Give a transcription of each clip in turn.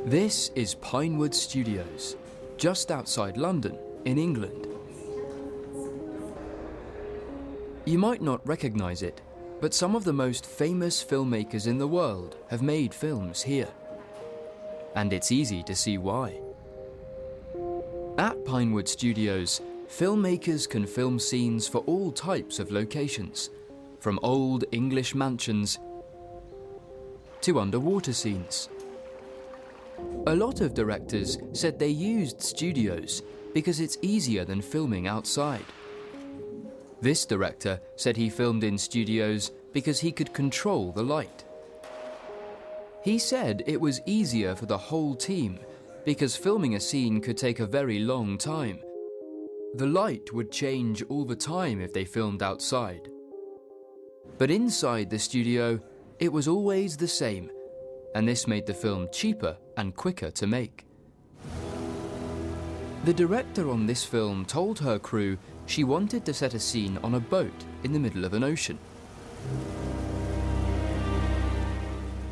This is Pinewood Studios, just outside London, in England. You might not recognise it, but some of the most famous filmmakers in the world have made films here. And it's easy to see why. At Pinewood Studios, filmmakers can film scenes for all types of locations, from old English mansions to underwater scenes. A lot of directors said they used studios because it's easier than filming outside. This director said he filmed in studios because he could control the light. He said it was easier for the whole team because filming a scene could take a very long time. The light would change all the time if they filmed outside. But inside the studio, it was always the same, and this made the film cheaper and quicker to make. The director on this film told her crew she wanted to set a scene on a boat in the middle of an ocean.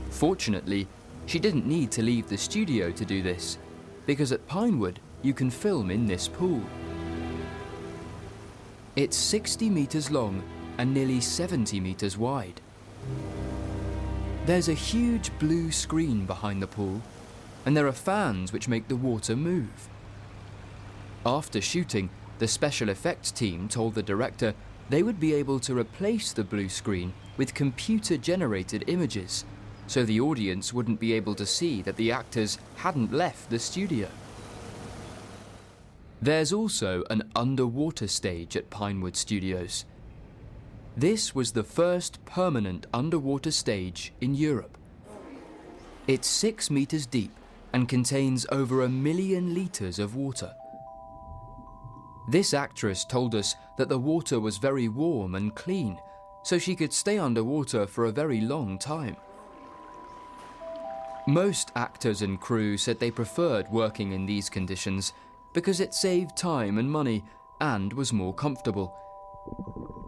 Fortunately, she didn't need to leave the studio to do this, because at Pinewood you can film in this pool. It's 60 meters long and nearly 70 meters wide. There's a huge blue screen behind the pool, and there are fans which make the water move. After shooting, the special effects team told the director they would be able to replace the blue screen with computer-generated images, so the audience wouldn't be able to see that the actors hadn't left the studio. There's also an underwater stage at Pinewood Studios. This was the first permanent underwater stage in Europe. It's 6 meters deep and contains over 1 million liters of water. This actress told us that the water was very warm and clean, so she could stay underwater for a very long time. Most actors and crew said they preferred working in these conditions because it saved time and money and was more comfortable.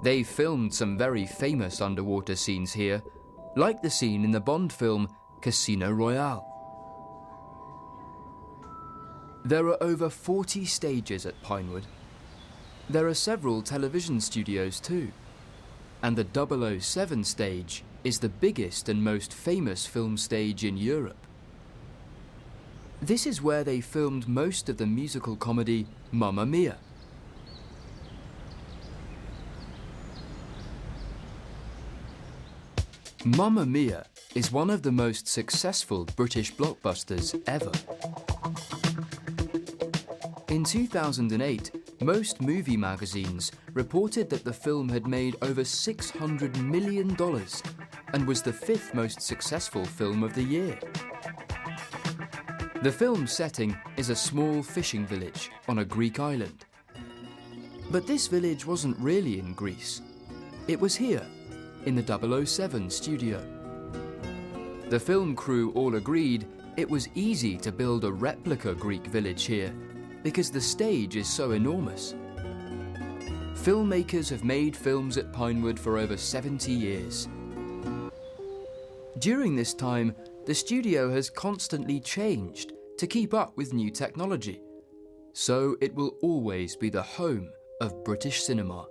They filmed some very famous underwater scenes here, like the scene in the Bond film Casino Royale. There are over 40 stages at Pinewood. There are several television studios too, and the 007 stage is the biggest and most famous film stage in Europe. This is where they filmed most of the musical comedy Mamma Mia. Mamma Mia is one of the most successful British blockbusters ever. In 2008, most movie magazines reported that the film had made over $600 million and was the 5th most successful film of the year. The film's setting is a small fishing village on a Greek island. But this village wasn't really in Greece. It was here, in the 007 studio. The film crew all agreed it was easy to build a replica Greek village here because the stage is so enormous. Filmmakers have made films at Pinewood for over 70 years. During this time, the studio has constantly changed to keep up with new technology, so it will always be the home of British cinema.